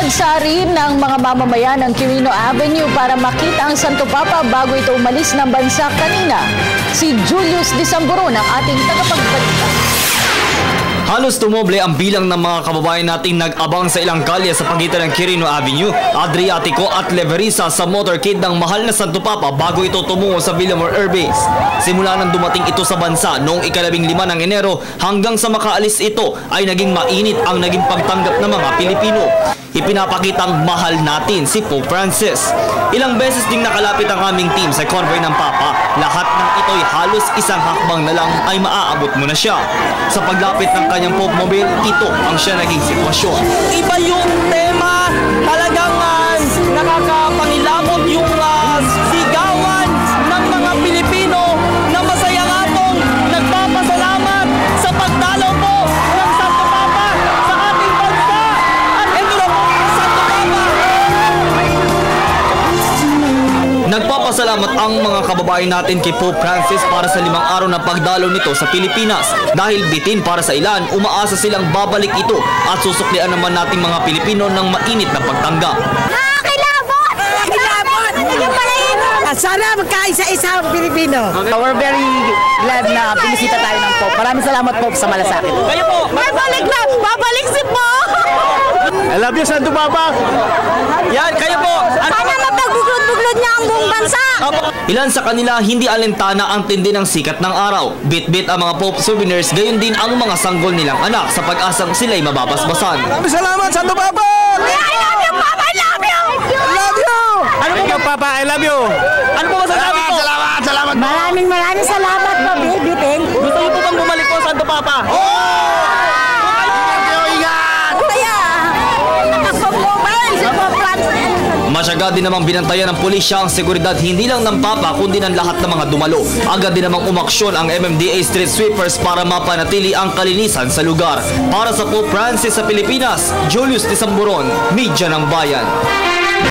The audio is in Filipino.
Nagsarin ng mga mamamayan ng Quirino Avenue para makita ang Santo Papa bago ito umalis ng bansa kanina. Si Julius Disamburon ang ating tagapagbalita. Halos tumoble ang bilang ng mga kababayan nating nag-abang sa ilang kalye sa pagitan ng Quirino Avenue, Adriatico at Leverisa sa motorcade ng mahal na Santo Papa bago ito tumungo sa Villamor Air Base. Simula nang dumating ito sa bansa noong ika-15 ng Enero hanggang sa makaalis ito ay naging mainit ang naging pagtanggap ng mga Pilipino. Ipinapakitang mahal natin si Pope Francis. Ilang beses ding nakalapit ang aming team sa convoy ng Papa. Lahat ng ito'y halos isang hakbang na lang ay maaabot mo na siya. Sa paglapit ng kanyang Pope Mobile, ito ang siya naging sitwasyon. Iba yung tema, talagang nakakapangilabot yung sigawan ng mga Pilipino na masaya nga pong nagpapasalamat sa pagdalaw po ng Santo Papa sa ating bansa. At ito na po, Santo Papa! Nagpapasalamat ang mga kababayan natin kay Pope Francis para sa 5 araw na pagdalaw nito sa Pilipinas. Dahil bitin para sa ilan, umaasa silang babalik ito at susuklian naman nating mga Pilipino ng mainit na pagtanggap. Kilabot! Sana magkaisa-isa ang Pilipino. We're very glad na binisita tayo ng Pope. Maraming salamat Pope sa malasakit. Kayo po! Babalik na! Babalik si Pope! I love you, Santo Papa! Yan, kayo po! Sana mapagbuglod-buglod niya ang buong bansa! Ilan sa kanila hindi alintana ang tindi ng sikat ng araw. Bit-bit ang mga Pope souvenirs, gayon din ang mga sanggol nilang anak sa pag-asang sila'y mababasbasan. Maraming salamat, Santo Papa! I love you, Papa! I love you! I love you! Ano po, Papa? I love you! Ano po masasabi ko? Salamat! Maraming salamat po, bitin. Gusto niyo po bang bumalik po, Santo Papa? Masyagad din namang binantayan ng pulisya ang seguridad hindi lang ng Papa kundi ng lahat ng mga dumalo. Agad din namang umaksyon ang MMDA street sweepers para mapanatili ang kalinisan sa lugar. Para sa Pope Francis sa Pilipinas, Julius Disamburon, Media ng Bayan.